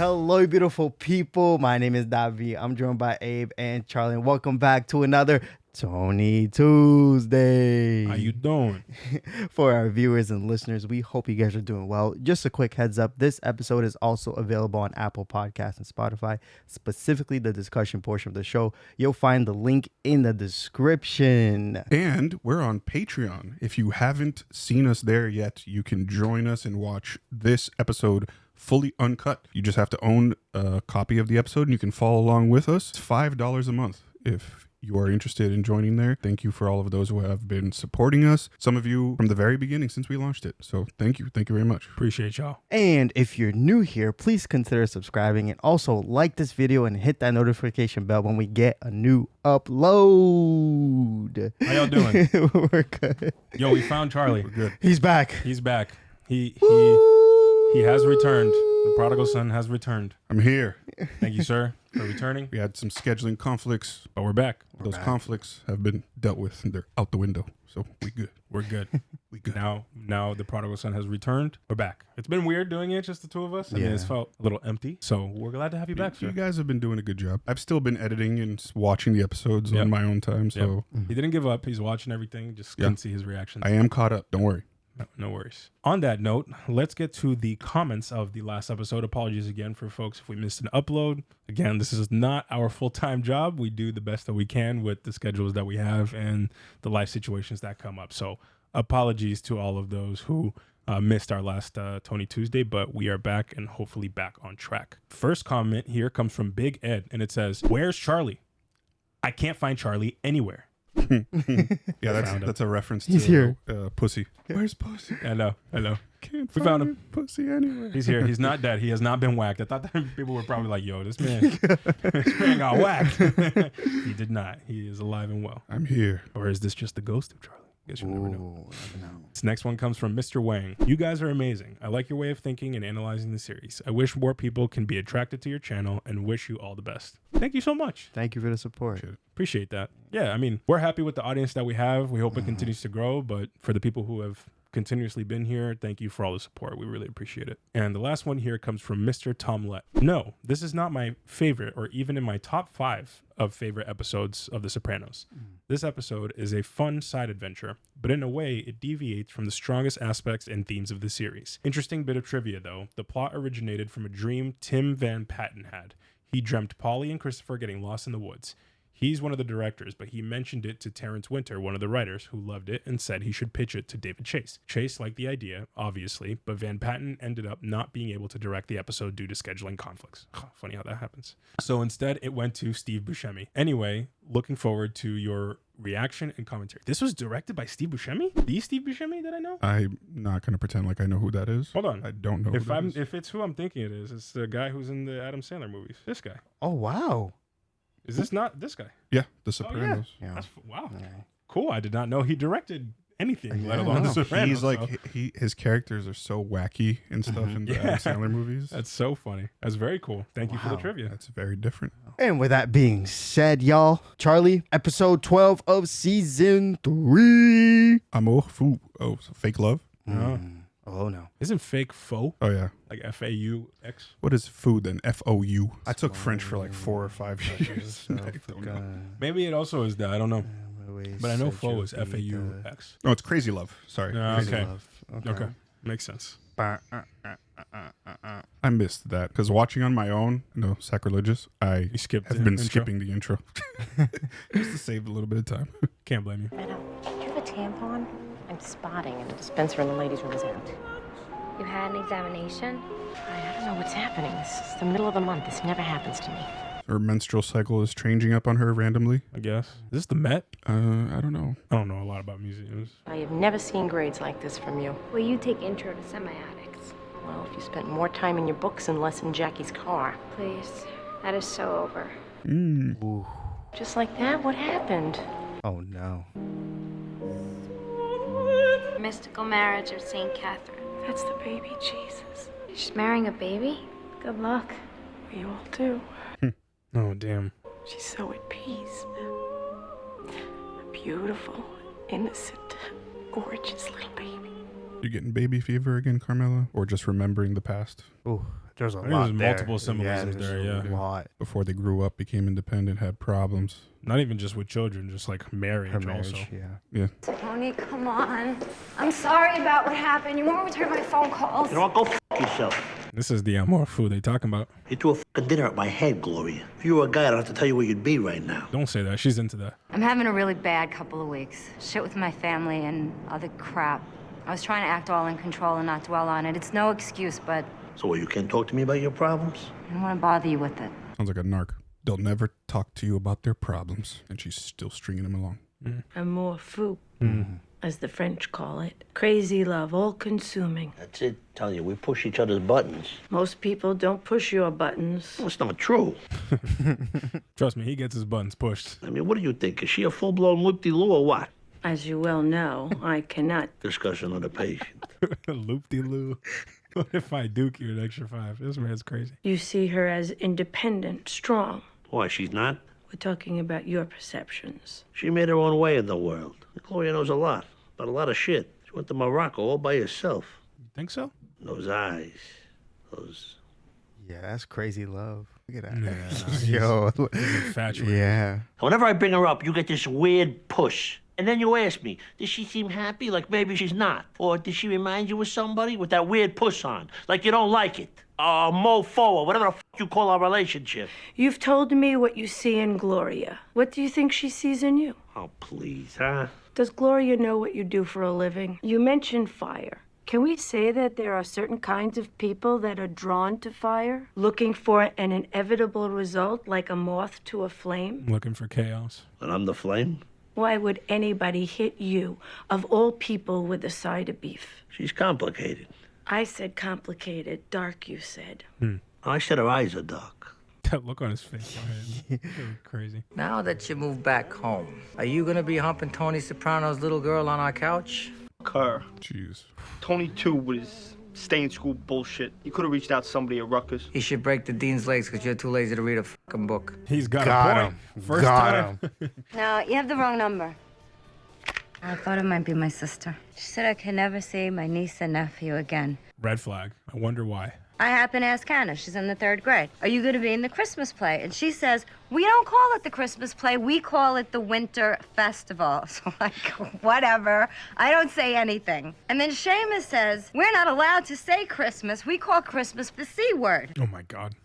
Hello, beautiful people. My name is Davi. I'm joined by Abe and Charlie, and welcome back to another Tony Tuesday. How you doing? For our viewers and listeners, we hope you guys are doing well. Just a quick heads up, this episode is also available on Apple Podcasts and Spotify, specifically the discussion portion of the show. You'll find the link in the description. And we're on Patreon. If you haven't seen us there yet, you can join us and watch this episode fully uncut. You just have to own a copy of the episode and you can follow along with us. It's $5 a month if you are interested in joining there. Thank you for all of those who have been supporting us. Some of you from the very beginning since we launched it. So thank you. Thank you very much. Appreciate y'all. And if you're new here, please consider subscribing and also like this video and hit that notification bell when we get a new upload. How y'all doing? We're good. Yo, we found Charlie. We're good. He's back. He's back. He has returned. The prodigal son has returned. I'm here. Thank you, sir, for returning. We had some scheduling conflicts. But we're back. Those conflicts have been dealt with and they're out the window. So we good. We're good. We good. Now the prodigal son has returned. We're back. It's been weird doing it, just the two of us. I mean, it's felt a little empty. So we're glad to have you back, sir. You guys have been doing a good job. I've still been editing and watching the episodes Yep. on my own time. So He didn't give up. He's watching everything. Just couldn't see his reactions. I am caught up. Don't worry. No worries. On that note, let's get to the comments of the last episode. Apologies again for folks if we missed an upload. Again, this is not our full-time job. We do the best that we can with the schedules that we have and the life situations that come up. So apologies to all of those who missed our last Tony Tuesday, but we are back and hopefully back on track. First comment here comes from Big Ed, and it says, "Where's Charlie? I can't find Charlie anywhere." Yeah, that's a reference He's to here. Pussy. Where's Pussy? I know. Can't We find found him. Pussy anywhere. He's here. He's not dead. He has not been whacked. I thought that people were probably like, yo, this man got whacked. He did not. He is alive and well. I'm here. Or is this just the ghost of Charlie? Guess you'll never know. Ooh, no. This next one comes from Mr. Wang. You guys are amazing. I like your way of thinking and analyzing the series. I wish more people can be attracted to your channel and wish you all the best. Thank you so much. Thank you for the support. Appreciate that. Yeah, I mean, we're happy with the audience that we have. We hope it continues to grow, but for the people who have continuously been here, thank you for all the support. We really appreciate it. And the last one here comes from Mr. Tomlet. No, this is not my favorite or even in my top 5 of favorite episodes of The Sopranos. This episode is a fun side adventure, but in a way, it deviates from the strongest aspects and themes of the series. Interesting bit of trivia, though. The plot originated from a dream Tim Van Patten had. He dreamt Polly and Christopher getting lost in the woods. He's one of the directors, but he mentioned it to Terrence Winter, one of the writers, who loved it and said he should pitch it to David Chase. Chase liked the idea, obviously, but Van Patten ended up not being able to direct the episode due to scheduling conflicts. Funny how that happens. So instead, it went to Steve Buscemi. Anyway, looking forward to your reaction and commentary. This was directed by Steve Buscemi? The Steve Buscemi that I know? I'm not going to pretend like I know who that is. Hold on. I don't know who that is. If it's who I'm thinking it is, it's the guy who's in the Adam Sandler movies. This guy. Oh, wow. Is this not this guy? Yeah, The Sopranos. Yeah. Wow. Yeah. Cool. I did not know he directed anything, let Yeah, alone no. The Sopranos. He's like, so. his characters are so wacky and stuff in the Adam Sandler movies. That's so funny. That's very cool. Thank you for the Wow. trivia. That's very different. And with that being said, y'all, Charlie, episode 12 of season 3. Amor, fou. Oh, so fake love? Oh, no. Isn't fake faux Oh, yeah. like FAUX? What is food then? FOU. I took French for like 4 or 5 years. I don't know. Maybe it also is that. I don't know. But I know faux is FAUX. Oh, it's crazy love. Sorry. Okay. Okay. Okay. Makes sense. I missed that because watching on my own, no, sacrilegious, I You skipped have the been intro? skipping the intro just to save a little bit of time. Can't blame you. Madam, do you have a tampon? I'm spotting, and the dispenser in the ladies' room is out. You had an examination? I don't know what's happening. This is the middle of the month. This never happens to me. Her menstrual cycle is changing up on her randomly. I guess. Is this the Met? I don't know. I don't know a lot about museums. I have never seen grades like this from you. Well, you take intro to semiotics. Well, if you spent more time in your books and less in Jackie's car. Please. That is so over. Ooh. Just like that, what happened? Oh, no. Mystical marriage of St. Catherine. That's the baby Jesus. She's marrying a baby? Good luck. We all do. Oh, damn. She's so at peace. A beautiful, innocent, gorgeous little baby. You getting baby fever again, Carmela? Or just remembering the past? Ooh, There's a think lot there's there. multiple symbolisms there's there, a yeah. lot. Before they grew up, became independent, had problems. Not even just with children, just like marriage, Her marriage, also. yeah. Yeah. Tony, come on. I'm sorry about what happened. You won't return my phone calls. You know what? Go f yourself. This is the Amor food they talking about. You threw a fucking dinner at my head, Gloria. If you were a guy, I don't have to tell you where you'd be right now. Don't say that. She's into that. I'm having a really bad couple of weeks. Shit with my family and other crap. I was trying to act all in control and not dwell on it. It's no excuse, but So what, you can't talk to me about your problems? I don't want to bother you with it. Sounds like a narc. They'll never talk to you about their problems. And she's still stringing them along. Amour fou, as the French call it. Crazy love, all-consuming. That's it. Telling you, we push each other's buttons. Most people don't push your buttons. Well, it's not true. Trust me, he gets his buttons pushed. I mean, what do you think? Is she a full-blown whoop-de-loo or what? As you well know, I cannot. Discussion on the patient. Loop-de-loo. What if I duke you an extra 5? This man's crazy. You see her as independent, strong. Why, she's not? We're talking about your perceptions. She made her own way in the world. Gloria knows a lot, about a lot of shit. She went to Morocco all by herself. You think so? Those eyes, those... Yeah, that's crazy love. Look at Yeah, that. Yo. He's infatuated. Yeah. Whenever I bring her up, you get this weird push. And then you ask me, does she seem happy? Like maybe she's not. Or does she remind you of somebody with that weird push on? Like you don't like it. Mofo, or whatever the f you call our relationship. You've told me what you see in Gloria. What do you think she sees in you? Oh, please, huh? Does Gloria know what you do for a living? You mentioned fire. Can we say that there are certain kinds of people that are drawn to fire, looking for an inevitable result like a moth to a flame? Looking for chaos. And I'm the flame? Why would anybody hit you, of all people, with a side of beef? She's complicated. I said complicated. Dark, you said. I said her eyes are dark. That look on his face. Go ahead. Crazy. Now that you moved back home, are you gonna be humping Tony Soprano's little girl on our couch? Her. Jeez. Tony, too, with his stay in school bullshit. You could have reached out to somebody at Rutgers. He should break the dean's legs because you're too lazy to read a fucking book. He's got Got a point. him. First Got time. him. No, you have the wrong number. I thought it might be my sister. She said I can never see my niece and nephew again. Red flag. I wonder why. I happen to ask Hannah. She's in the 3rd grade. Are you going to be in the Christmas play? And she says, we don't call it the Christmas play. We call it the Winter Festival. So I go, whatever. I don't say anything. And then Seamus says, we're not allowed to say Christmas. We call Christmas the C word. Oh my God.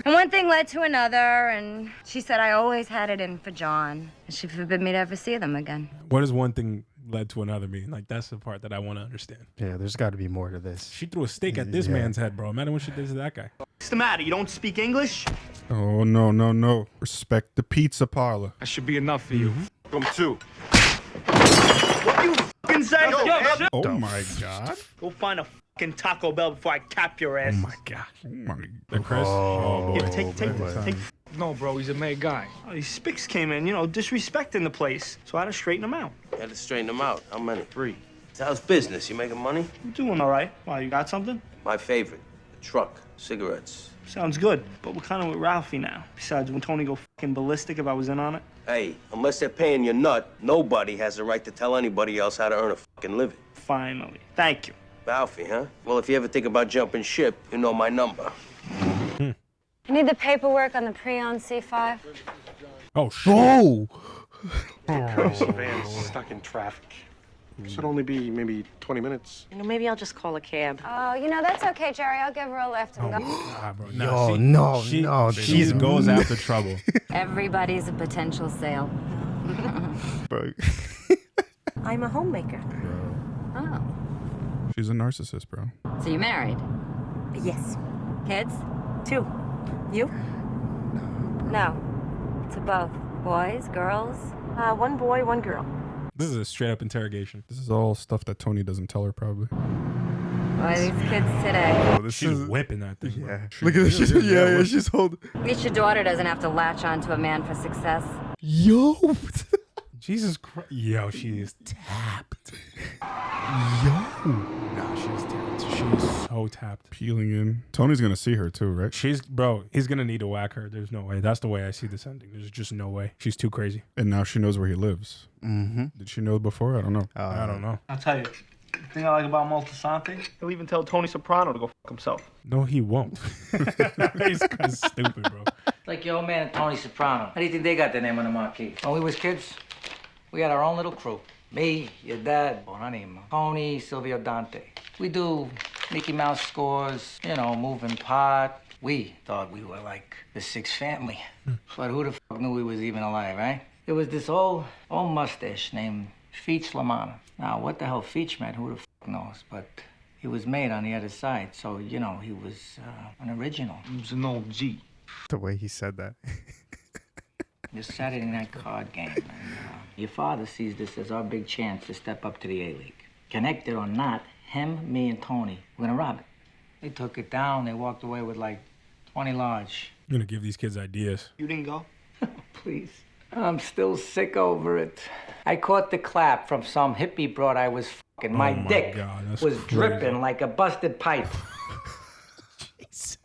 And one thing led to another, and she said I always had it in for John. And she forbid me to ever see them again. What does one thing led to another mean? Like, that's the part that I want to understand. Yeah, there's got to be more to this. She threw a steak at this Yeah. man's head, bro. Imagine what she did to that guy. What's the matter? You don't speak English? Oh, no, no, no. Respect the pizza parlor. That should be enough for you. From two. What you fucking say? Yo, Oh, my God. go find a fucking Taco Bell before I cap your ass. Oh my God. Oh, my The Chris? Oh, boy. Here, take boy. this. Take. No, bro, he's a made guy. Oh, these spics came in, disrespecting the place. So I had to straighten them out. You had to straighten them out. How many? 3. How's business? You making money? I'm doing all right. Why, you got something? My favorite. The truck. Cigarettes. Sounds good. But we're kind of with Ralphie now. Besides, would Tony go fucking ballistic if I was in on it? Hey, unless they're paying your nut, nobody has the right to tell anybody else how to earn a fucking living. Finally. Thank you. Alfie, huh? Well, if you ever think about jumping ship, you know my number. I need the paperwork on the pre-owned C5. Oh, shit. Oh! Van's stuck in traffic. Should only be maybe 20 minutes. Maybe I'll just call a cab. Oh, that's okay, Jerry. I'll give her a lift and go. Ah, bro. Yo, no, She she's goes after trouble. Everybody's a potential sale. Bro. I'm a homemaker. Oh. She's a narcissist, bro. So you married? Yes. Kids? 2. You? No. To both. Boys, girls? 1 boy, 1 girl. This is a straight up interrogation. This is all stuff that Tony doesn't tell her, probably. Why these kids today? Oh, this She's whipping that thing. Bro. Yeah. Look at this. She's, yeah, she's holding. At least your daughter doesn't have to latch on to a man for success. Yo. Jesus Christ. Yo, she is tapped. Yo. No, she's tapped. She's so tapped. Peeling in. Tony's going to see her, too, right? Bro, he's going to need to whack her. There's no way. That's the way I see this ending. There's just no way. She's too crazy. And now she knows where he lives. Mm-hmm. Did she know before? I don't know. I don't know. I'll tell you. Thing I like about Maltasante, he'll even tell Tony Soprano to go fuck himself. No, he won't. He's stupid, bro. Like your old man and Tony Soprano. How do you think they got their name on the marquee? When we was kids, we had our own little crew. Me, your dad, Bonanimo, Tony, Silvio Dante. We do Mickey Mouse scores, you know, moving pot. We thought we were like the Sixth Family. But who the fuck knew we was even alive, right? It was this old mustache named Feach Lamana. Now, what the hell Feach meant, who the fuck knows? But he was made on the other side, so, you know, he was an original. He was an old G. The way he said that. This Saturday night card game, and your father sees this as our big chance to step up to the A-League. Connected or not, him, me, and Tony, we're gonna rob it. They took it down, they walked away with like 20 large. You're gonna give these kids ideas. You didn't go? Please. I'm still sick over it. I caught the clap from some hippie broad I was fucking. My dick was dripping like a busted pipe. Jesus.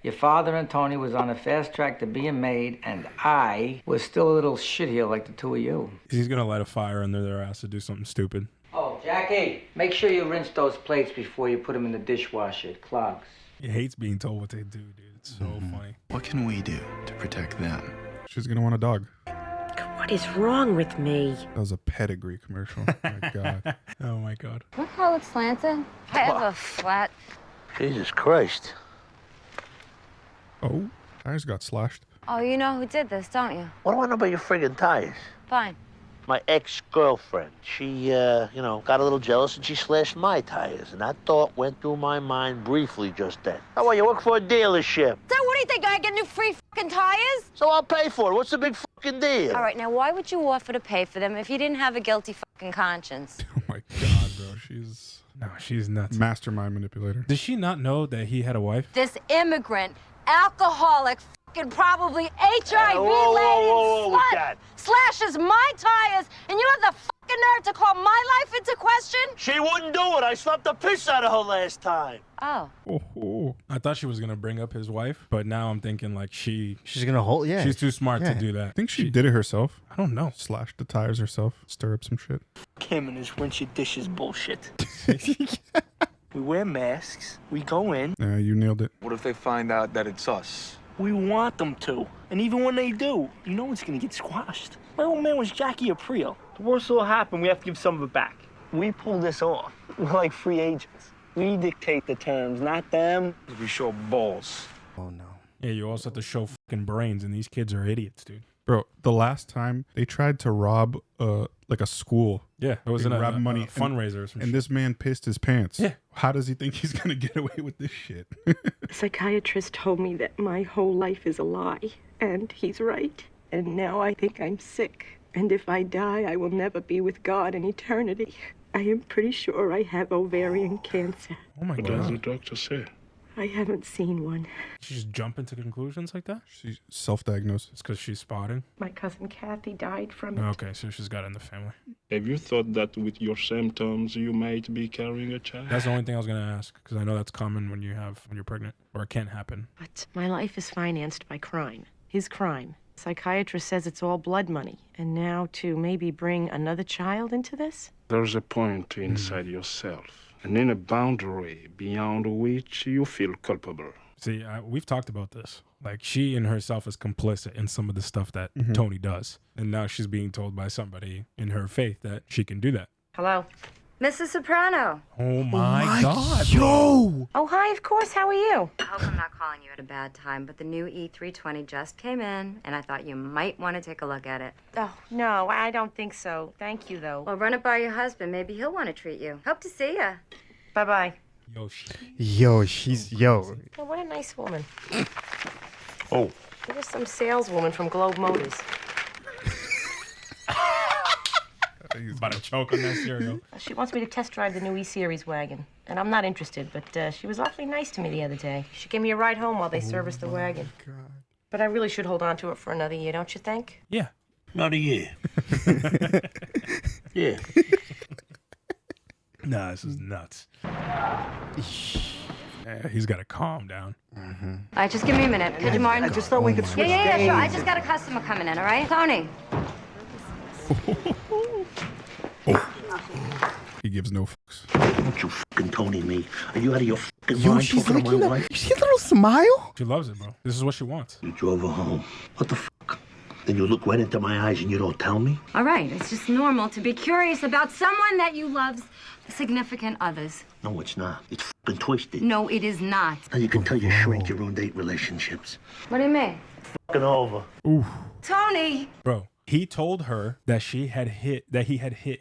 Your father and Tony was on a fast track to being made, and I was still a little shitheel like the two of you. He's gonna light a fire under their ass to do something stupid. Oh, Jackie, make sure you rinse those plates before you put them in the dishwasher. It clogs. He hates being told what they do, dude. It's so funny. What can we do to protect them? She's gonna want a dog. What is wrong with me? That was a pedigree commercial. My God. Oh my God. What call it slanted? I have a flat. Jesus Christ. Oh, tires got slashed. Oh, you know who did this, don't you? What do I know about your friggin' tires? Fine. My ex-girlfriend, she, got a little jealous and she slashed my tires. And that thought went through my mind briefly just then. Oh, well, you work for a dealership. So what do you think? I get new free fucking tires? So I'll pay for it. What's the big fucking deal? All right, now why would you offer to pay for them if you didn't have a guilty fucking conscience? Oh my God, bro. She's nuts. Mastermind manipulator. Does she not know that he had a wife? This immigrant, alcoholic, fucking probably HIV-laden slut slashes my tires, and you have the fucking nerve to call my life into question? She wouldn't do it. I slapped the piss out of her last time. Oh. I thought she was gonna bring up his wife, but now I'm thinking like she's gonna hold. Yeah, she's too smart to do that. I think she did it herself. I don't know. Slashed the tires herself. Stir up some shit. Him and his rinsey dishes bullshit. We wear masks. We go in. Yeah, you nailed it. What if they find out that it's us? We want them to. And even when they do, you know it's gonna get squashed. My old man was Jackie Aprile. The worst that'll happen, we have to give some of it back. We pull this off. We're like free agents. We dictate the terms, not them. We show balls. Oh no. Yeah, you also have to show fucking brains, and these kids are idiots, dude. Bro, the last time they tried to rob like a school. Yeah, it was They a robbed money fundraiser or some and shit. this man pissed his pants. Yeah. How does he think he's gonna get away with this shit? A psychiatrist told me that my whole life is a lie, and he's right. And now I think I'm sick. And if I die, I will never be with God in eternity. I am pretty sure I have ovarian cancer. Oh my What God. does the doctor say? I haven't seen one. She just jump into conclusions like that? She's self-diagnosed. It's because she's spotting. My cousin Kathy died from it. Okay, so she's got it in the family. Have you thought that with your symptoms you might be carrying a child? That's the only thing I was gonna ask, because I know that's common when you're pregnant, or it can happen. But my life is financed by crime. His crime. Psychiatrist says it's all blood money. And now to maybe bring another child into this? There's a point inside yourself, and in a boundary beyond which you feel culpable. See, we've talked about this. Like, she in herself is complicit in some of the stuff that Tony does. And now she's being told by somebody in her faith that she can do that. Hello? Mrs. Soprano. Oh my God. Yo! Oh, hi, of course. How are you? I hope I'm not calling you at a bad time, but the new E320 just came in, and I thought you might want to take a look at it. Oh, no, I don't think so. Thank you, though. Well, run it by your husband. Maybe he'll want to treat you. Hope to see you. Bye-bye. Yo, she's Oh, what a nice woman. Oh. She was some saleswoman from Globe Motors. He's about to choke on that cereal. She wants me to test drive the new E-Series wagon. And I'm not interested, but she was awfully nice to me the other day. She gave me a ride home while they serviced the wagon. God. But I really should hold on to it for another year, don't you think? Yeah. Another year. Yeah. Nah, this is nuts. Yeah, he's got to calm down. All right, just give me a minute. Could you, Martin? I just thought we could switch Yeah, days. sure. I just got a customer coming in, all right? Tony. He gives no fucks. Don't you fucking Tony me. Are you out of your fucking Yo, mind she's talking to my licking wife? You see a little smile? She loves it, bro. This is what she wants. You drove her home. What the fuck? Then you look right into my eyes and you don't tell me? All right, it's just normal to be curious about someone that you love's significant others. No, it's not. It's fucking twisted. No, it is not. Now you can tell you shrink your own date relationships. What do you mean? Fucking over. Ooh. Tony! Bro, he told her that he had hit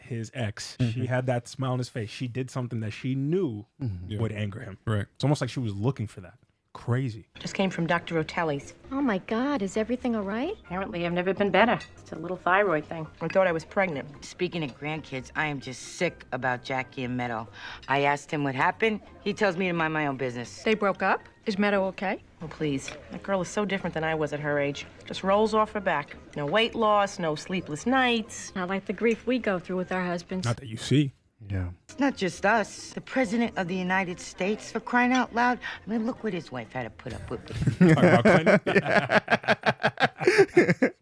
his ex. She had that smile on his face. She did something that she knew would anger him. Right. It's almost like she was looking for that. Crazy. Just came from Dr. Otelli's. Oh my God, is everything all right? Apparently, I've never been better. It's a little thyroid thing. I thought I was pregnant. Speaking of grandkids, I am just sick about Jackie and Meadow. I asked him what happened. He tells me to mind my own business. They broke up? Is Meadow okay? Oh, please. That girl is so different than I was at her age. Just rolls off her back. No weight loss, no sleepless nights. Not like the grief we go through with our husbands. Not that you see. Yeah. It's not just us. The President of the United States, for crying out loud. I mean, look what his wife had to put up with.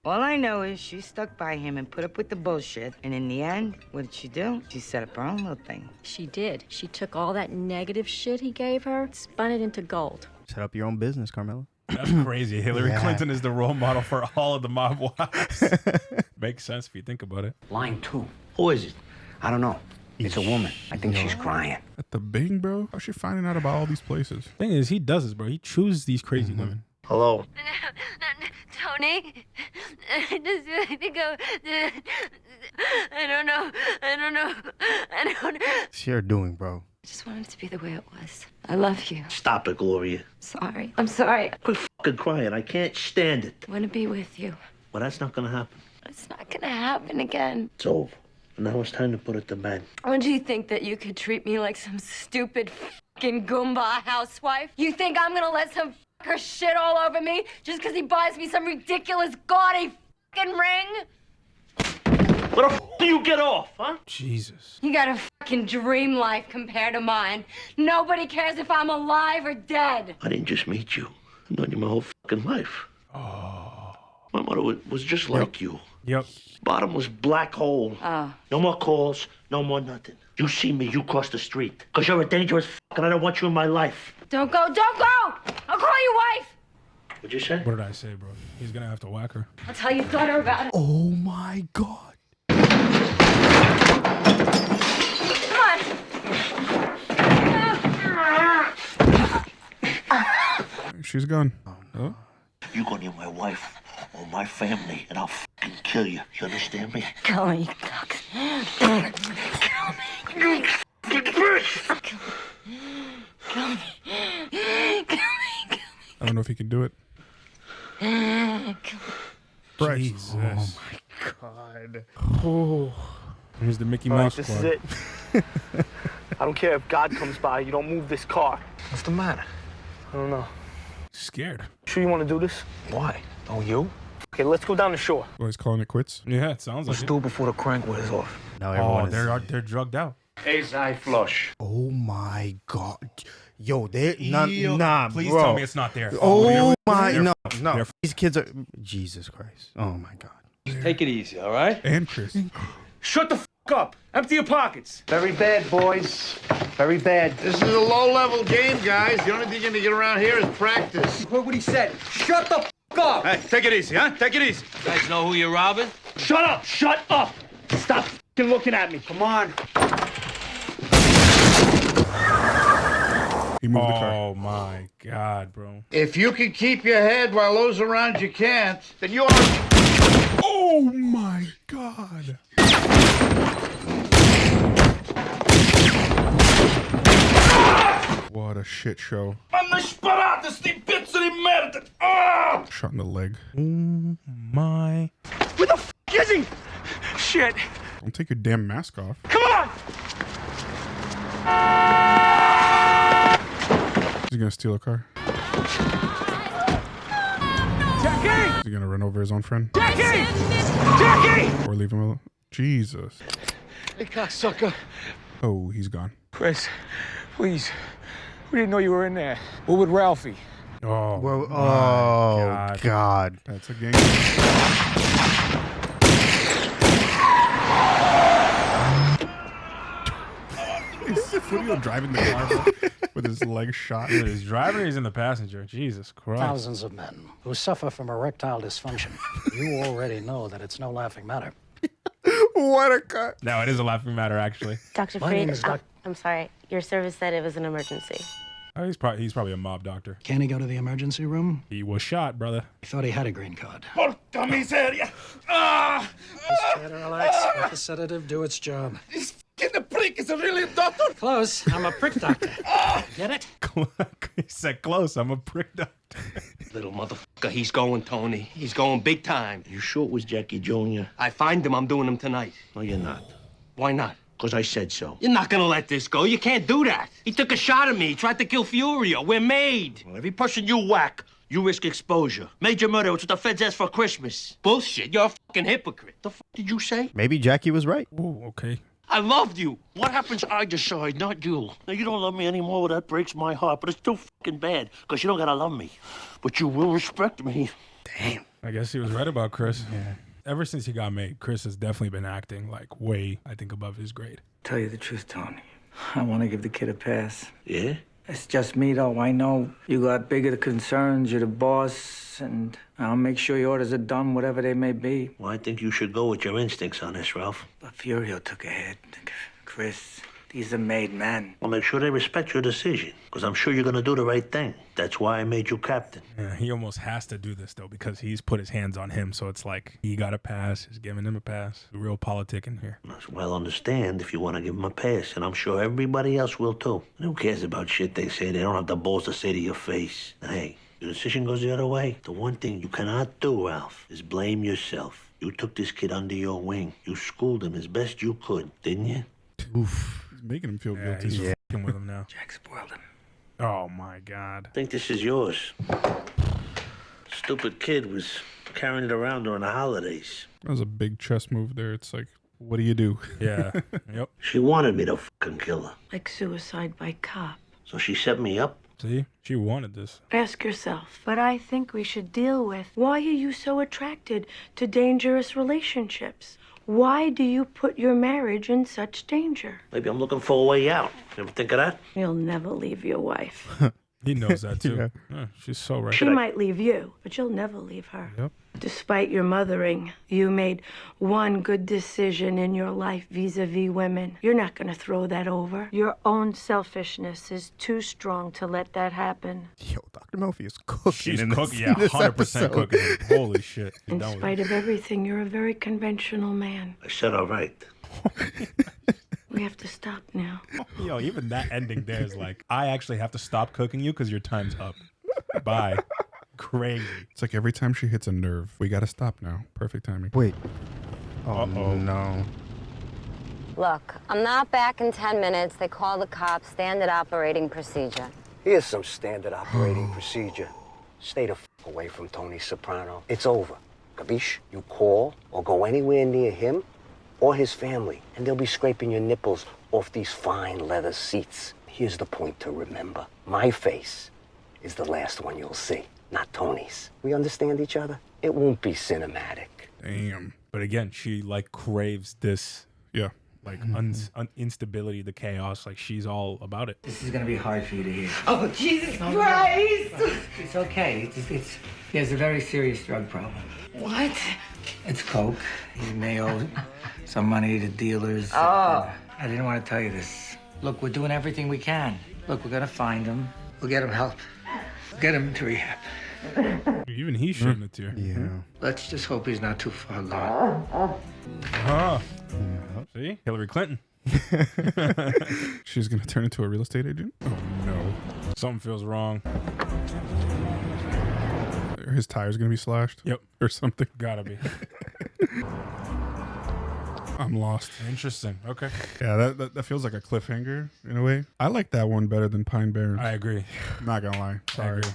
All I know is she stuck by him and put up with the bullshit. And in the end, what did she do? She set up her own little thing. She did. She took all that negative shit he gave her, spun it into gold. Set up your own business, Carmela. That's crazy. Hillary Clinton is the role model for all of the mob wives. Makes sense if you think about it. Line 2. Who is it? I don't know. It's a woman. I think she's crying. At the Bing, bro? How's she finding out about all these places? Thing is, he does this, bro. He chooses these crazy women. Hello. Tony, I just think I don't know. What's you're doing, bro? I just want it to be the way it was. I love you. Stop it, Gloria. Sorry. I'm sorry. Quit fucking crying. I can't stand it. I want to be with you. Well, that's not gonna happen. It's not gonna happen again. It's over. Now it's time to put it to bed. Don't you think that you could treat me like some stupid fucking Goomba housewife? You think I'm gonna let some fucker shit all over me just because he buys me some ridiculous gaudy fucking ring? What the f do you get off, huh? Jesus. You got a fucking dream life compared to mine. Nobody cares if I'm alive or dead. I didn't just meet you. I've known you my whole fucking life. Oh. My mother was just like you. Yep. Bottom was black hole. Oh. No more calls, no more nothing. You see me, you cross the street. Because you're a dangerous and I don't want you in my life. Don't go, don't go! I'll call your wife! What'd you say? What did I say, bro? He's gonna have to whack her. I'll tell your daughter about it. Oh my God. Come on! She's gone. Oh. You go near my wife or my family and I'll fucking kill you. You understand me? Kill me, you cock. Kill me. You fucking bitch! Kill me. I don't know if he can do it. Bryce. Jesus. Oh my God. Oh. Here's the Mickey All right, Mouse this Club. is it. I don't care if God comes by. You don't move this car. What's the matter? I don't know. Scared. Sure you want to do this? Why? Don't you? Okay, let's go down the shore. Oh, he's calling it quits? Yeah, it sounds like Let's do it before the crank wears off. Now everyone they're drugged out. Ace eye flush. Oh my God. Yo, they're nah, Please bro. tell me it's not there. Oh my, they're- no. they're- These kids are, Jesus Christ. Oh my God. Take it easy, all right? And Chris. Shut the f up. Empty your pockets. Very bad, boys. Very bad. This is a low-level game, guys. The only thing you're gonna get around here is practice. You heard what he said. Shut the f up. Hey, take it easy, huh? Take it easy. You guys know who you're robbing? Shut up! Shut up! Stop f***ing looking at me. Come on. He moved the car. Oh my God, bro. If you can keep your head while those around you can't, then you're... Oh my God. What a shit show. Shot in the leg. Oh my. Where the f*** is he? Shit. Don't take your damn mask off. Come on! Is he gonna steal a car? Jackie! Is he gonna run over his own friend? Jackie! Jackie! Or leave him alone? Jesus. Hey, cocksucker. Oh, he's gone. Chris, please. We didn't know you were in there. What with Ralphie? Oh. Bro, my oh God. That's a game. Silvio driving the car bro, with his legs shot. He's driving or he's in the passenger. Jesus Christ. Thousands of men who suffer from erectile dysfunction. You already know that it's no laughing matter. What a cut. No, it is a laughing matter, actually. Dr. My name Freed, is Doc- I'm sorry. Your service said it was an emergency. Oh, he's probably a mob doctor. Can he go to the emergency room? He was shot, brother. He thought he had a green card. Porca miseria! Ah! Just try to relax. Let the sedative do its job. This fucking prick is a really doctor! Close. I'm a prick doctor. Get it? He said close. I'm a prick doctor. Little motherfucker, he's going, Tony. He's going big time. You sure it was Jackie Jr.? I find him, I'm doing him tonight. No, you're not. Why not? Because I said so. You're not gonna let this go. You can't do that. He took a shot at me. He tried to kill Furio. We're made. Well, every person you whack, you risk exposure. Major murder, it's what the feds asked for Christmas. Bullshit. You're a fucking hypocrite. The f did you say? Maybe Jackie was right. Ooh, okay. I loved you. What happens I decide, not you. Now, you don't love me anymore, well, that breaks my heart, but it's still fucking bad, because you don't gotta love me. But you will respect me. Damn. I guess he was right about Chris. Yeah. Ever since he got made, Chris has definitely been acting like way, I think, above his grade. Tell you the truth, Tony. I want to give the kid a pass. Yeah? It's just me, though. I know you got bigger concerns. You're the boss, and I'll make sure your orders are done, whatever they may be. Well, I think you should go with your instincts on this, Ralph. But Furio took a hit. Chris, these are made men. I'll make sure they respect your decision, because I'm sure you're gonna do the right thing. That's why I made you captain. Yeah, he almost has to do this, though, because he's put his hands on him. So it's like he got a pass. He's giving him a pass. Real politic in here. Well, understand if you want to give him a pass, and I'm sure everybody else will, too. And who cares about shit they say? They don't have the balls to say to your face. And hey, your decision goes the other way. The one thing you cannot do, Ralph, is blame yourself. You took this kid under your wing. You schooled him as best you could, didn't you? Oof. He's making him feel guilty. He's f***ing with him now. Jack spoiled him. Oh, my God. I think this is yours. Stupid kid was carrying it around during the holidays. That was a big chess move there. It's like, what do you do? Yeah. Yep. She wanted me to fucking kill her. Like suicide by cop. So she set me up. See? She wanted this. Ask yourself. But I think we should deal with why are you so attracted to dangerous relationships? Why do you put your marriage in such danger? Maybe I'm looking for a way out. You ever think of that? You'll never leave your wife. He knows that, too. Yeah. Yeah, she's so right. She might leave you, but you'll never leave her. Yep. Despite your mothering, you made one good decision in your life vis-a-vis women. You're not going to throw that over. Your own selfishness is too strong to let that happen. Yo, Dr. Melfi is cooking. She's in this, cooking. Yeah, in this 100% episode. cooking. Holy shit. She's In done with spite it. of everything, you're a very conventional man. I said all right. We have to stop now. Yo, even that ending there is like, I actually have to stop cooking you because your time's up. Bye. Crazy. It's like every time she hits a nerve, we got to stop now. Perfect timing. Wait. Oh, Uh-oh. no. Look, I'm not back in 10 minutes. They call the cops. Standard operating procedure. Here's some standard operating procedure. Stay the f away from Tony Soprano. It's over. Capiche? You call or go anywhere near him or his family, and they'll be scraping your nipples off these fine leather seats. Here's the point to remember. My face is the last one you'll see, not Tony's. We understand each other? It won't be cinematic. Damn. But again, she like craves this, Yeah. like instability, the chaos. Like she's all about it. This is going to be hard for you to hear. Oh, Jesus Christ! It's okay. He has a very serious drug problem. What? It's coke. He may owe some money to dealers. Oh. I didn't want to tell you this. Look, we're doing everything we can. Look, we're going to find him. We'll get him help. We'll get him to rehab. Even he's shedding a tear. Yeah. Let's just hope he's not too far gone. Huh. See? Hillary Clinton. She's going to turn into a real estate agent? Oh, no. Something feels wrong. His tire's going to be slashed? Yep. Or something. Gotta be. I'm lost. Interesting. Okay. Yeah, that feels like a cliffhanger in a way. I like that one better than Pine Barrens. I agree. Not going to lie. I Sorry. agree.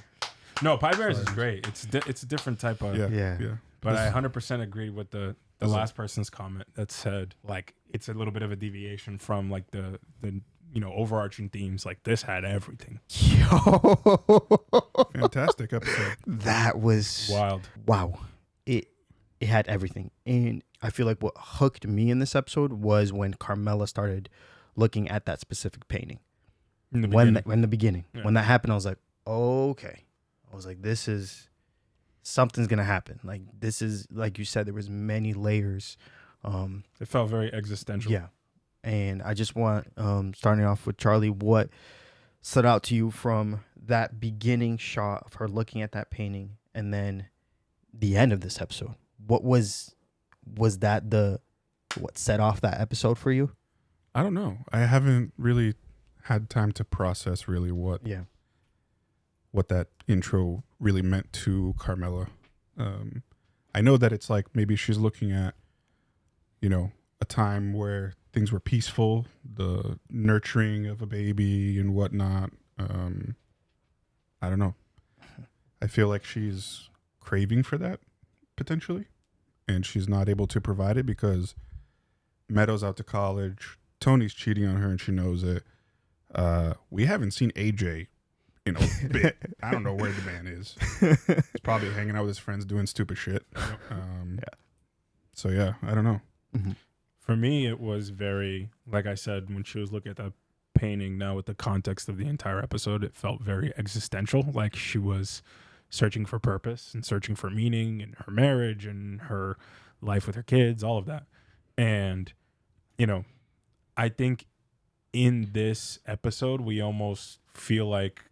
No, Pie Bears is great. It's a different type of. Yeah. Yeah. Yeah. But I 100% agree with the last person's comment that said like it's a little bit of a deviation from like the overarching themes. Like this had everything. Yo. Fantastic episode. That was Wild. Wow. It had everything. And I feel like what hooked me in this episode was when Carmela started looking at that specific painting. In the when beginning. in the beginning. Yeah. When that happened, I was like, okay. I was like, this is something's gonna happen. Like this is like you said, there was many layers. It felt very existential. Yeah. And I just want starting off with Charlie, what stood out to you from that beginning shot of her looking at that painting and then the end of this episode? What was that what set off that episode for you? I don't know. I haven't really had time to process really what that intro really meant to Carmela. I know that it's like maybe she's looking at, a time where things were peaceful, the nurturing of a baby and whatnot. I don't know. I feel like she's craving for that potentially, and she's not able to provide it because Meadow's out to college. Tony's cheating on her and she knows it. We haven't seen AJ in a bit. I don't know where the man is. He's probably hanging out with his friends doing stupid shit. So yeah, I don't know. For me, it was very, like I said, when she was looking at that painting, now with the context of the entire episode, it felt very existential. Like she was searching for purpose and searching for meaning in her marriage and her life with her kids, all of that. And, I think in this episode, we almost feel like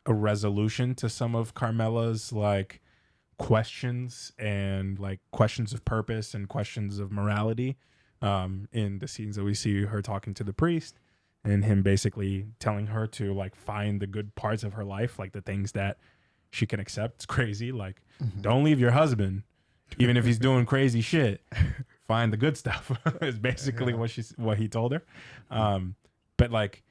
a resolution to some of Carmela's like questions and like questions of purpose and questions of morality in the scenes that we see her talking to the priest and him basically telling her to like find the good parts of her life, like the things that she can accept. It's crazy. Like, don't leave your husband, even if he's doing crazy shit. Find the good stuff is basically what he told her. But like,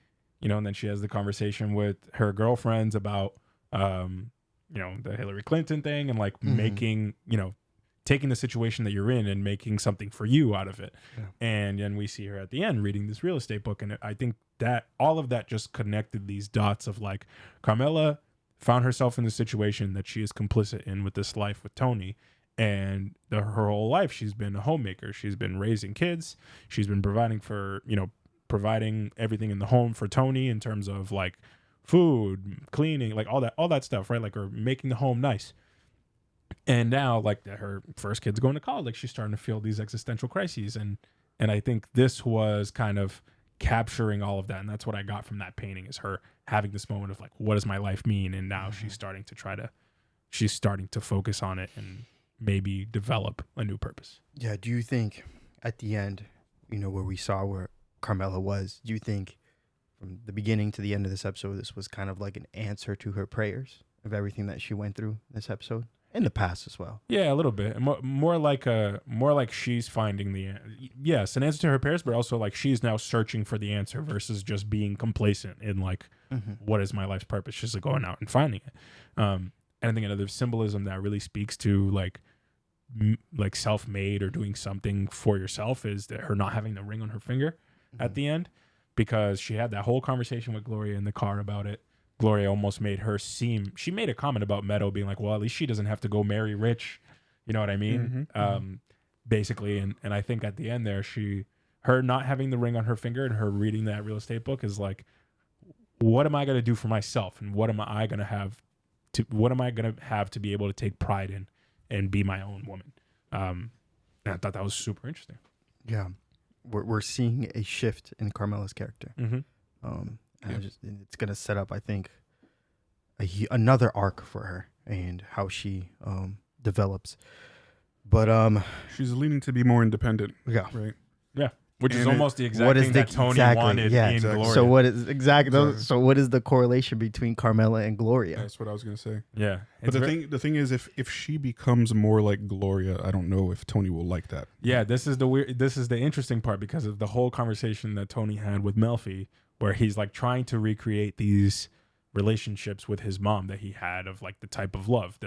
and then she has the conversation with her girlfriends about, the Hillary Clinton thing and like making, taking the situation that you're in and making something for you out of it. Yeah. And then we see her at the end reading this real estate book. And I think that all of that just connected these dots of like Carmela found herself in the situation that she is complicit in with this life with Tony. And her whole life, she's been a homemaker. She's been raising kids. She's been providing for, providing everything in the home for Tony in terms of like food, cleaning, like all that stuff, right? Like, or making the home nice. And now, like, her first kid's going to college, like she's starting to feel these existential crises. And I think this was kind of capturing all of that. And that's what I got from that painting, is her having this moment of like, what does my life mean? And now she's starting to focus on it and maybe develop a new purpose. Yeah. Do you think at the end, where we saw where Carmela was, do you think from the beginning to the end of this episode, this was kind of like an answer to her prayers of everything that she went through this episode? In the past as well. Yeah, a little bit. More like she's finding yes, an answer to her prayers, but also like she's now searching for the answer versus just being complacent in like, what is my life's purpose? She's like going out and finding it. And I think another symbolism that really speaks to like self-made or doing something for yourself is that her not having the ring on her finger at the end, because she had that whole conversation with Gloria in the car about it. Gloria almost made her she made a comment about Meadow being like, well, at least she doesn't have to go marry rich. You know what I mean? Basically. And I think at the end there, her not having the ring on her finger and her reading that real estate book is like, what am I going to do for myself? And what am I going to have to be able to take pride in and be my own woman? And I thought that was super interesting. Yeah. We're seeing a shift in Carmela's character. It's going to set up, I think, another arc for her and how she develops. But she's leaning to be more independent. Yeah. Right. Yeah. Which is almost the exact thing that Tony wanted in Gloria. So what is So what is the correlation between Carmela and Gloria? That's what I was gonna say. Yeah. But the thing is, if she becomes more like Gloria, I don't know if Tony will like that. Yeah, this is the interesting part, because of the whole conversation that Tony had with Melfi, where he's like trying to recreate these relationships with his mom that he had of like the type of love,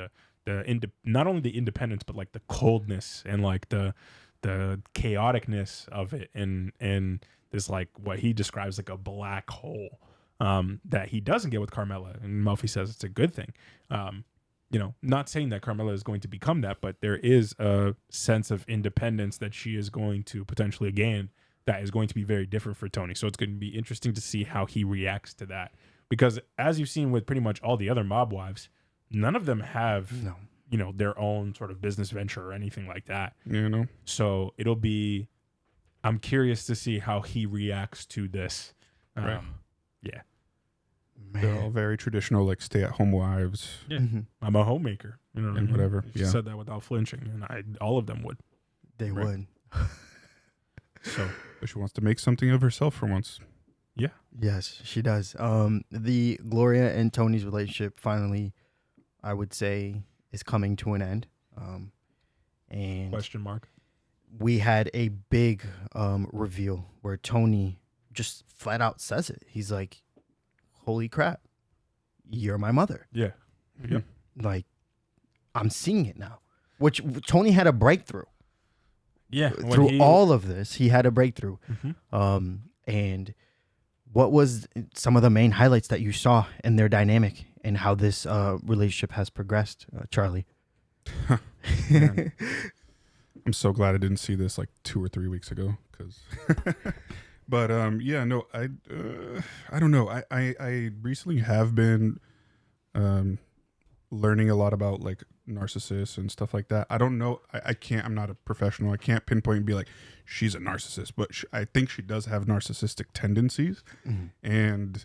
not only the independence, but like the coldness and like the chaoticness of it, and this like what he describes like a black hole that he doesn't get with Carmela, and Melfi says it's a good thing. Not saying that Carmela is going to become that, but there is a sense of independence that she is going to potentially gain that is going to be very different for Tony. So it's going to be interesting to see how he reacts to that. Because as you've seen with pretty much all the other mob wives, none of them have, you know, their own sort of business venture or anything like that. You know? So it'll be, I'm curious to see how he reacts to this. Right. Yeah. They're all very traditional, like stay-at-home wives. Yeah. I'm a homemaker. You know what I mean? Whatever. She said that without flinching, and all of them would. They would. So, but she wants to make something of herself for once. Yeah. Yes, she does. The Gloria and Tony's relationship finally, I would say, is coming to an end. And question mark. We had a big reveal where Tony just flat out says it. He's like, "Holy crap, you're my mother." Yeah. Yep. Like, I'm seeing it now. Which Tony had a breakthrough. Yeah. Through all of this, he had a breakthrough. And what was some of the main highlights that you saw in their dynamic and how this relationship has progressed, Charlie? I'm so glad I didn't see this like 2 or 3 weeks ago. But yeah, no, I don't know. I recently have been learning a lot about like narcissists and stuff like that. I don't know. I can't. I'm not a professional. I can't pinpoint and be like, she's a narcissist. But I think she does have narcissistic tendencies, and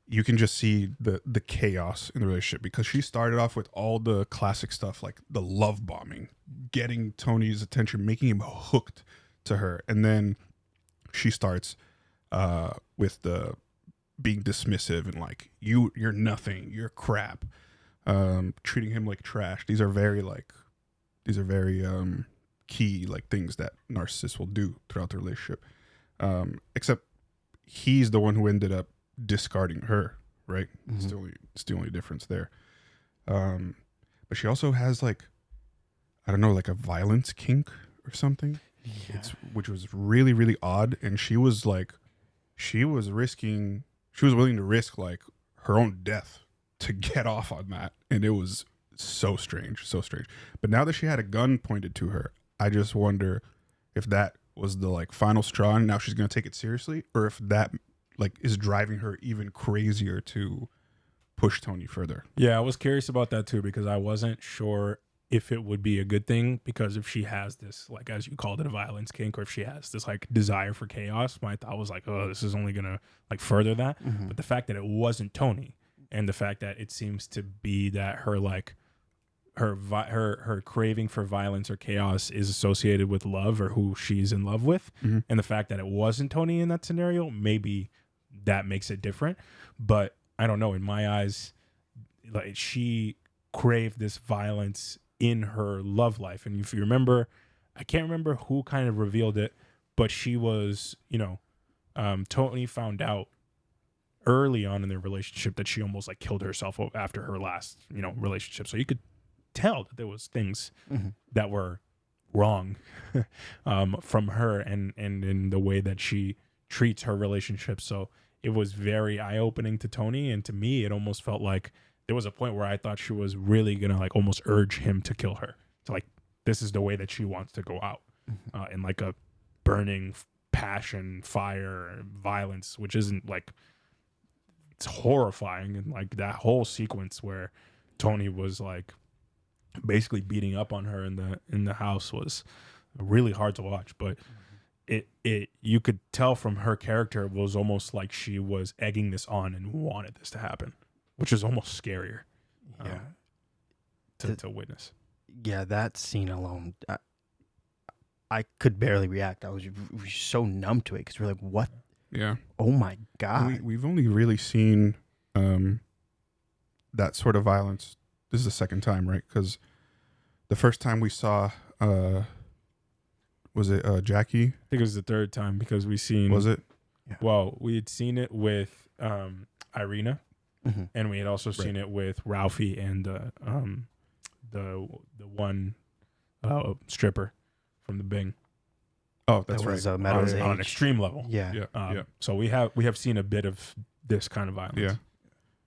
you can just see the chaos in the relationship because she started off with all the classic stuff like the love bombing, getting Tony's attention, making him hooked to her, and then she starts with the being dismissive and like you're nothing, you're crap, treating him like trash. These are very key like things that narcissists will do throughout the relationship. Except he's the one who ended up discarding her, right? It's the only difference there. But she also has like, I don't know, like a violence kink or something. Yeah. Which was really, really odd. And she was willing to risk like her own death to get off on that. And it was so strange. But now that she had a gun pointed to her, I just wonder if that was the like final straw and now she's going to take it seriously, or if that like is driving her even crazier to push Tony further. Yeah, I was curious about that too, because I wasn't sure if it would be a good thing, because if she has this, like, as you called it, a violence kink, or if she has this like desire for chaos, my thought was like, oh, this is only gonna like further that. But the fact that it wasn't Tony, and the fact that it seems to be that her like her craving for violence or chaos is associated with love or who she's in love with, and the fact that it wasn't Tony in that scenario, maybe that makes it different. But I don't know, in my eyes, like, she craved this violence in her love life. And if you remember, I can't remember who kind of revealed it, but she was, Tony found out early on in their relationship that she almost like killed herself after her last, relationship. So you could tell that there was things that were wrong from her and in the way that she treats her relationship. So it was very eye-opening to Tony, and to me it almost felt like there was a point where I thought she was really gonna like almost urge him to kill her. So like, this is the way that she wants to go out, in like a burning passion, fire, violence, which isn't like, it's horrifying. And like that whole sequence where Tony was like basically beating up on her in the house was really hard to watch. But it you could tell from her character, it was almost like she was egging this on and wanted this to happen, which is almost scarier to witness. Yeah, that scene alone, I could barely react. I was so numb to it because we're like, what? Yeah. Oh my God. We've only really seen that sort of violence. This is the second time, right? Because the first time we saw, was it Jackie? I think it was the third time, because we seen. Was it? Yeah. Well, we had seen it with Irina, and we had also seen it with Ralphie and the one stripper from the Bing. Oh, that's that was, right. On an extreme level. Yeah. So we have seen a bit of this kind of violence. Yeah.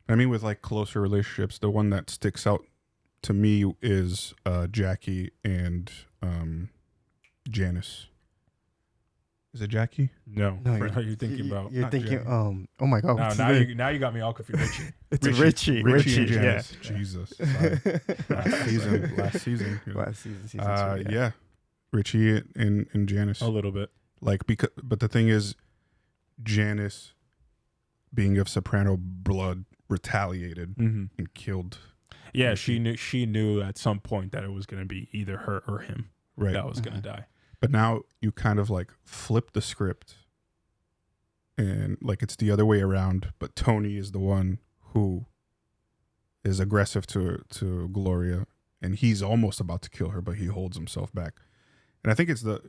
I mean, with like closer relationships, the one that sticks out to me is Jackie and Janice. Is it Jackie? No, No, you're thinking about. You're not thinking. Jackie. Oh my God. No, what's now his name? you got me all confused. Richie. It's Richie Richie. and Yeah. Janice. Jesus. Sorry. Last season. Last season. Season 2. Yeah. Richie and Janice. A little bit. Like but the thing is, Janice, being of soprano blood, retaliated and killed. Yeah, Richie. she knew at some point that it was going to be either her or him Right. that was going to die. But now you kind of like flip the script, and like it's the other way around. But Tony is the one who is aggressive to Gloria, and he's almost about to kill her, but he holds himself back. And I think it's the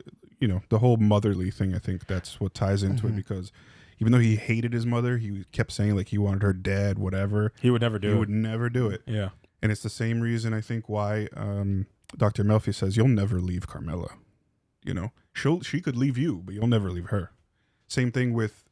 whole motherly thing. I think that's what ties into it, because even though he hated his mother, he kept saying like he wanted her dead, whatever. He would never do it. He would never do it. Yeah. And it's the same reason I think why Dr. Melfi says you'll never leave Carmela. She could leave you, but you'll never leave her. Same thing with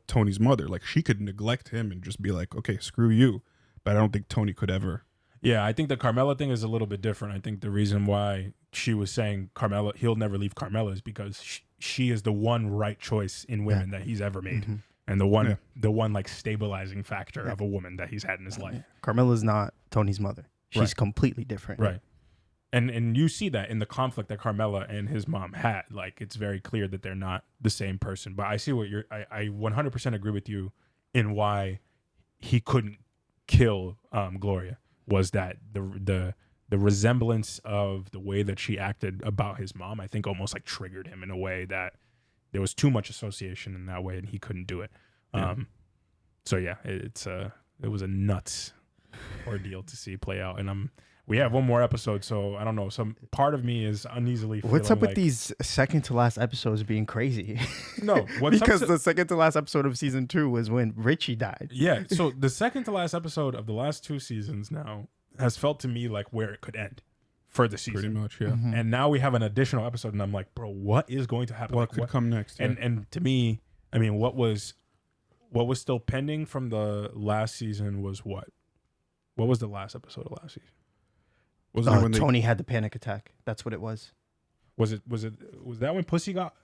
Tony's mother. Like, she could neglect him and just be like, okay, screw you. But I don't think Tony could ever. Yeah, I think the Carmela thing is a little bit different. I think the reason why she was saying Carmela, he'll never leave Carmela, is because she is the one right choice in women that he's ever made. And the one like stabilizing factor of a woman that he's had in his life. Carmela's not Tony's mother. She's completely different. Right. And you see that in the conflict that Carmela and his mom had. Like, it's very clear that they're not the same person. But I see what I 100% agree with you in why he couldn't kill Gloria, was that the resemblance of the way that she acted about his mom, I think almost like triggered him in a way that there was too much association in that way and he couldn't do it. So yeah, it was a nuts ordeal to see play out. And we have one more episode, so I don't know. Some part of me is uneasily feeling What's up with like, these second to last episodes being crazy? No, what's because up to, the second to last episode of season 2 was when Richie died. Yeah, so the second to last episode of the last 2 seasons now has felt to me like where it could end for the season. Pretty much, yeah. And now we have an additional episode, and I'm like, bro, what is going to happen? What Like, could come next? Yeah. And to me, I mean, what was still pending from the last season was what? What was the last episode of last season? Wasn't it when Tony had the panic attack. That's what it was. Was that when Pussy got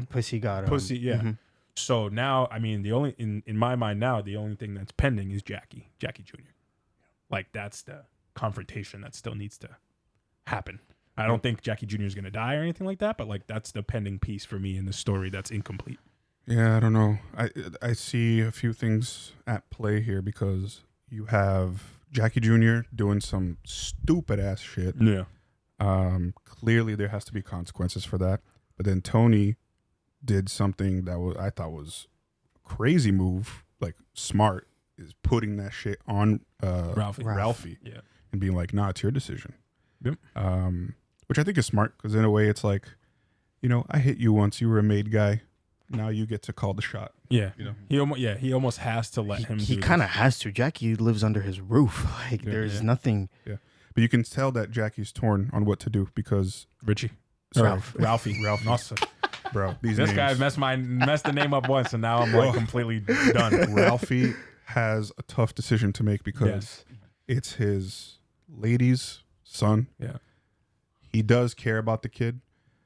Pussy got Pussy, yeah. So now, I mean, the only in my mind now, the only thing that's pending is Jackie Jr. Like, that's the confrontation that still needs to happen. I don't think Jackie Jr. is going to die or anything like that, but like, that's the pending piece for me in the story that's incomplete. Yeah, I don't know. I see a few things at play here, because you have Jackie Jr. doing some stupid ass shit. Yeah. Clearly there has to be consequences for that. But then Tony did something that I thought was a crazy move, like smart, is putting that shit on Ralphie. Yeah. And being like, nah, it's your decision. Yep. Which I think is smart, because in a way it's like, I hit you once, you were a made guy. Now you get to call the shot. Yeah. He almost has to let him He do kind of this. has to. Jackie lives under his roof. Like, there's nothing. Yeah. But you can tell that Jackie's torn on what to do, because Richie. Ralphie. Nossa. Bro, this guy messed the name up once, and now I'm like completely done. Ralphie has a tough decision to make, because it's his lady's son. Yeah. He does care about the kid,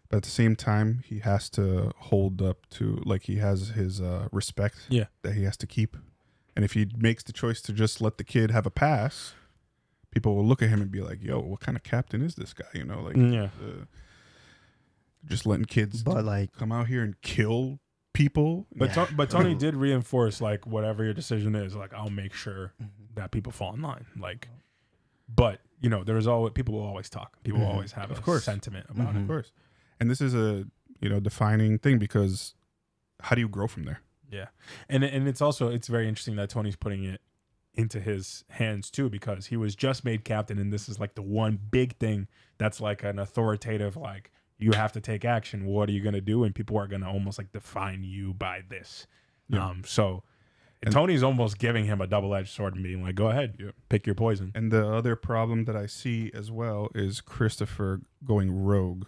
but at the same time, he has to hold up to, like, he has his respect that he has to keep. And if he makes the choice to just let the kid have a pass, people will look at him and be like, yo, what kind of captain is this guy? Just letting kids come out here and kill people. But Tony did reinforce, like, whatever your decision is, like, I'll make sure that people fall in line. Like, but there's always, people will always talk. People will always have a sentiment about it. Of course. And this is a defining thing, because how do you grow from there? Yeah, and it's very interesting that Tony's putting it into his hands too, because he was just made captain, and this is like the one big thing that's like an authoritative, like, you have to take action. What are you gonna do? And people are gonna almost like define you by this. Yeah. And Tony's almost giving him a double-edged sword and being like, go ahead, pick your poison. And the other problem that I see as well is Christopher going rogue.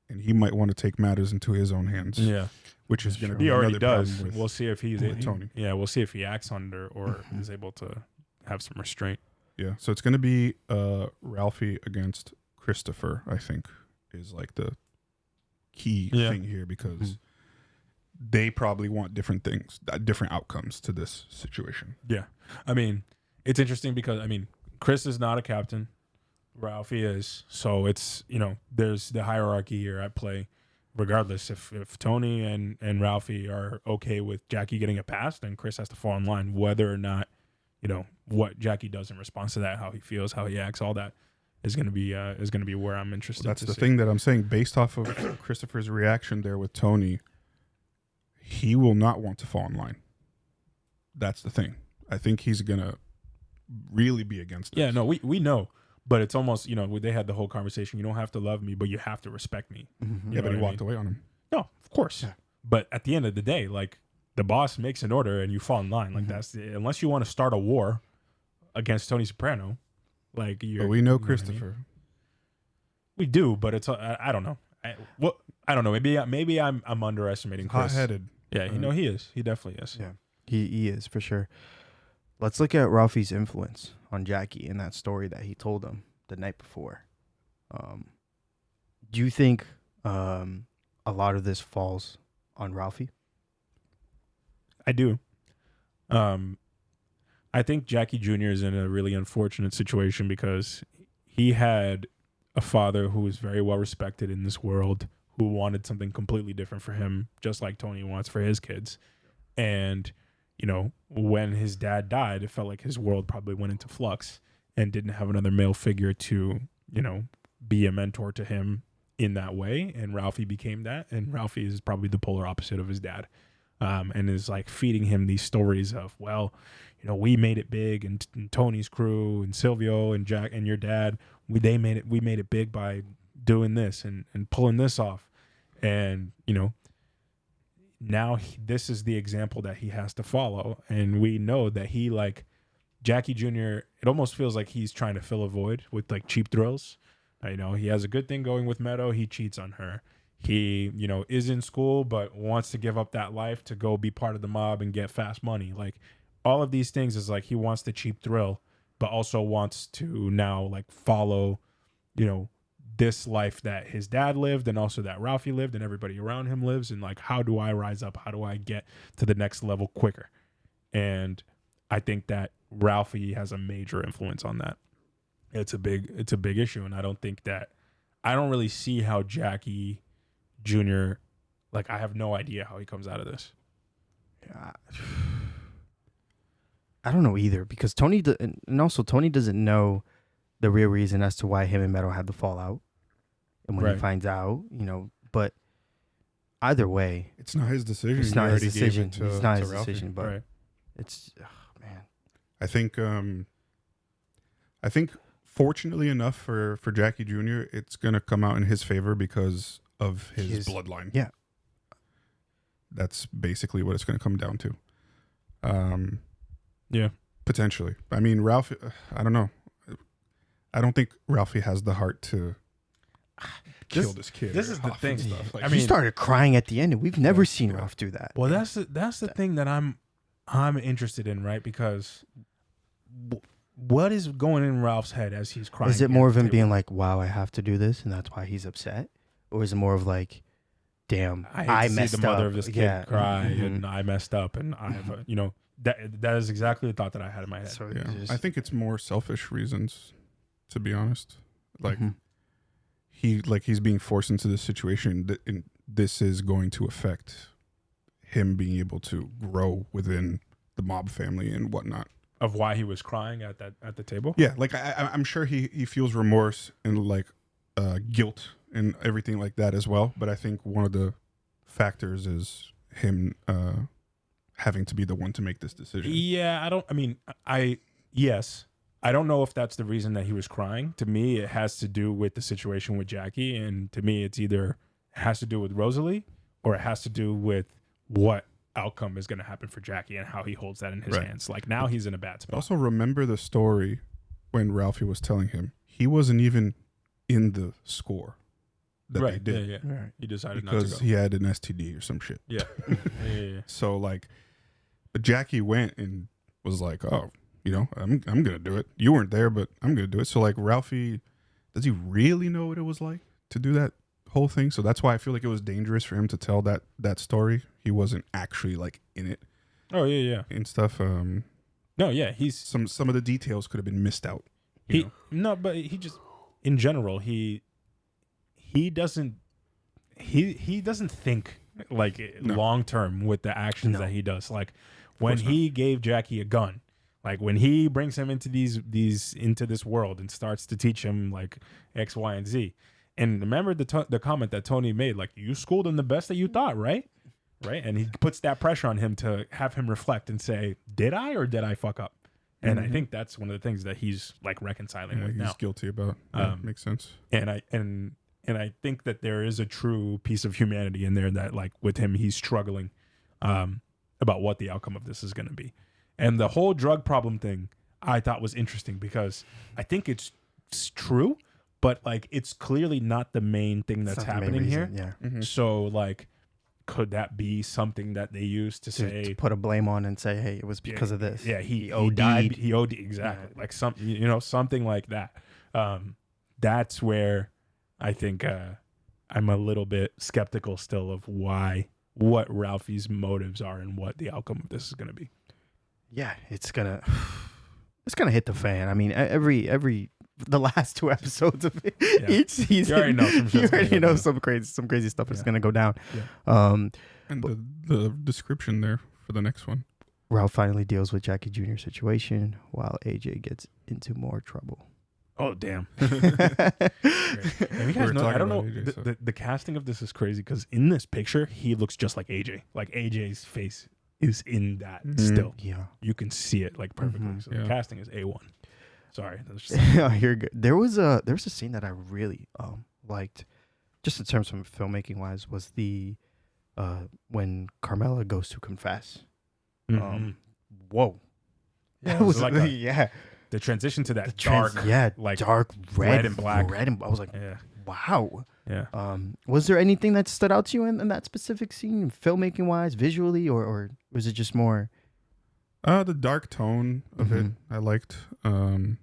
And he might want to take matters into his own hands. Yeah. Which is going to be He already another does. problem with, We'll see if he's Tony. Yeah, we'll see if he acts under or is able to have some restraint. Yeah. So it's going to be Ralphie against Christopher, I think, is like the key thing here, because they probably want different things, different outcomes to this situation. Yeah. I mean, it's interesting because, I mean, Chris is not a captain. Ralphie is. So it's, there's the hierarchy here at play. Regardless, if Tony and Ralphie are okay with Jackie getting a pass, then Chris has to fall in line, whether or not, what Jackie does in response to that, how he feels, how he acts, all that is going to be where I'm interested. That's the thing that I'm saying. Based off of Christopher's reaction there with Tony, he will not want to fall in line. That's the thing. I think he's gonna really be against this. Yeah, no, we know, but it's almost they had the whole conversation. You don't have to love me, but you have to respect me. Yeah, but he walked away on him. No, of course. Yeah. But at the end of the day, like the boss makes an order and you fall in line. Like unless you want to start a war against Tony Soprano, like but we know Christopher. We do, but it's I don't know. I don't know. Maybe I'm underestimating Chris. Hot-headed. Yeah, he is. He definitely is. Yeah, he is for sure. Let's look at Ralphie's influence on Jackie in that story that he told him the night before. Do you think a lot of this falls on Ralphie? I do. I think Jackie Jr. is in a really unfortunate situation because he had a father who was very well respected in this world, who wanted something completely different for him, just like Tony wants for his kids. And, when his dad died, it felt like his world probably went into flux and didn't have another male figure to, be a mentor to him in that way. And Ralphie became that. And Ralphie is probably the polar opposite of his dad. And is like feeding him these stories of, well, we made it big, and Tony's crew and Silvio and Jack and your dad, we made it big by doing this and pulling this off. And, now this is the example that he has to follow. And we know that he, like Jackie Jr., it almost feels like he's trying to fill a void with like cheap thrills. He has a good thing going with Meadow. He cheats on her. He, is in school, but wants to give up that life to go be part of the mob and get fast money. Like all of these things is like he wants the cheap thrill, but also wants to now like follow, this life that his dad lived and also that Ralphie lived and everybody around him lives. And like, how do I rise up? How do I get to the next level quicker? And I think that Ralphie has a major influence on that. It's a big issue. And I don't really see how Jackie Jr., like, I have no idea how he comes out of this. Yeah. I don't know either, because Tony doesn't know the real reason as to why him and Meadow had the fallout. And when he finds out, but either way, it's not his decision. It's not his decision. It's not his decision, but it's, man. I think fortunately enough for Jackie Jr., it's going to come out in his favor because of his bloodline. Yeah. That's basically what it's going to come down to. Yeah. Potentially. I mean, Ralphie, I don't know. I don't think Ralphie has the heart to kill this kid. This is the thing. Like, he started crying at the end, and we've never seen Ralph do that. Well, that's the thing that I'm interested in, right? Because what is going in Ralph's head as he's crying? Is it more of him being like, "Wow, I have to do this," and that's why he's upset, or is it more of like, "Damn, I messed see the mother up. of this kid cry, and I messed up, and I have that is exactly the thought that I had in my head. So yeah, I think it's more selfish reasons, to be honest. Like he's being forced into this situation, and this is going to affect him being able to grow within the mob family and whatnot. Of why he was crying at the table. Yeah, like I'm sure he feels remorse and like guilt and everything like that as well. But I think one of the factors is him having to be the one to make this decision. Yeah, I don't know if that's the reason that he was crying. To me, it has to do with the situation with Jackie, and to me, it's either it has to do with Rosalie or it has to do with what outcome is going to happen for Jackie and how he holds that in his hands. Like now he's in a bad spot. Also, remember the story when Ralphie was telling him he wasn't even in the score that they did. Yeah. Right. He decided because not to go. He had an STD or some shit. Yeah. yeah. So like, but Jackie went and was like, "Oh, I'm gonna do it. You weren't there, but I'm gonna do it." So like, Ralphie, does he really know what it was like to do that whole thing. So that's why I feel like it was dangerous for him to tell that story. He wasn't actually like in it. Oh yeah, and stuff. No, yeah, he's some of the details could have been missed out. But he just in general he doesn't think like long term with the actions that he does. Like when he gave Jackie a gun, like when he brings him into into this world and starts to teach him like X, Y, and Z. And remember the comment that Tony made, like, you schooled him the best that you thought, right? Right. And he puts that pressure on him to have him reflect and say, did I or did I fuck up? And I think that's one of the things that he's like reconciling with he's now. Guilty about. Yeah, makes sense. And I think that there is a true piece of humanity in there that, like, with him, he's struggling about what the outcome of this is going to be. And the whole drug problem thing I thought was interesting because I think it's true, but like it's clearly not the main thing that's happening here. Yeah. So like, could that be something that they use to put a blame on and say, hey, it was because of this? Yeah, he OD'd. He OD'd, exactly. Yeah. Like something like that. That's where I think I'm a little bit skeptical still of what Ralphie's motives are and what the outcome of this is going to be. Yeah, it's gonna hit the fan. I mean, the last 2 episodes of each season, you already know some crazy stuff is gonna go down. Yeah. And the description there for the next one. Ralph finally deals with Jackie Jr.'s situation while AJ gets into more trouble. Oh damn! And you guys know, I don't know. The casting of this is crazy because in this picture he looks just like AJ. Like AJ's face is in that still. Yeah, you can see it like perfectly. So the casting is A1. Sorry, that's just you're good. There was a scene that I really liked, just in terms of filmmaking wise, was the when Carmela goes to confess. Whoa, that was like the transition to that dark red and black. I was like, wow. Yeah. Was there anything that stood out to you in that specific scene, filmmaking wise, visually, or was it just more? The dark tone of it I liked, and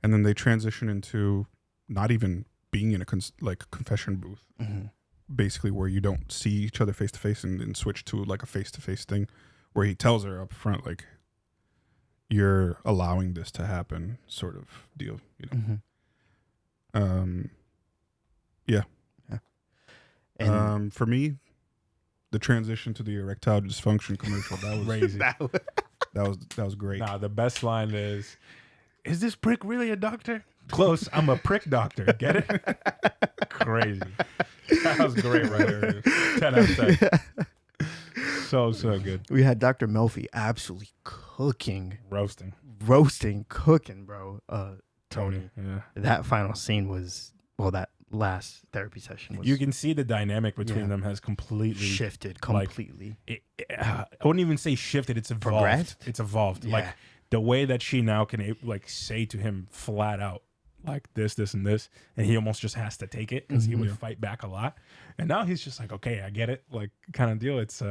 then they transition into not even being in a confession booth, basically where you don't see each other face to face, and switch to like a face to face thing, where he tells her up front like, "You're allowing this to happen," sort of deal, you know. Yeah. And for me, the transition to the erectile dysfunction commercial, that was crazy. That was great. Nah, the best line is this prick really a doctor? Close. I'm a prick doctor. Get it? Crazy. That was great right there. 10 out of 10. So good. We had Dr. Melfi absolutely cooking. Cooking, bro. Tony. Yeah. That final scene was, that last therapy session was. You can see the dynamic between them has completely shifted completely. I wouldn't even say shifted. It's evolved. Progressed? It's evolved. Yeah. Like the way that she now can like say to him flat out, like this, and this, and he almost just has to take it because he would fight back a lot. And now he's just like, okay, I get it, like kind of deal. It's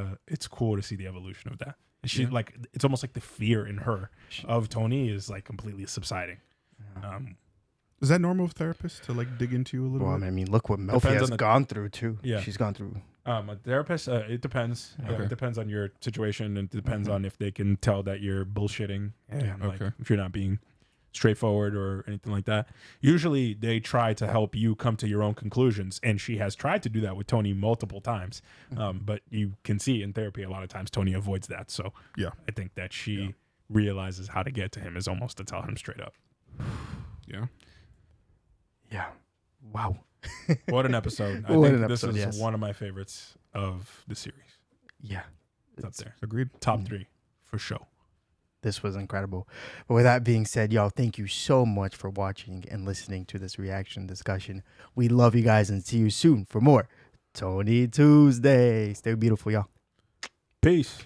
cool to see the evolution of that. And she like, it's almost like the fear in her of Tony is like completely subsiding. Is that normal with therapists to like dig into you a little bit? I mean, look what Melfi has gone through too. Yeah, she's gone through. A therapist, it depends. Okay. It depends on your situation, and it depends on if they can tell that you're bullshitting and like, if you're not being straightforward or anything like that. Usually they try to help you come to your own conclusions, and she has tried to do that with Tony multiple times. But you can see in therapy a lot of times Tony avoids that. So I think that she realizes how to get to him is almost to tell him straight up. Yeah. Wow. What an episode. I think this is one of my favorites of the series. Yeah. It's up there. Agreed. Top 3 for sure. This was incredible. But with that being said, y'all, thank you so much for watching and listening to this reaction discussion. We love you guys and see you soon for more Tony Tuesday. Stay beautiful, y'all. Peace.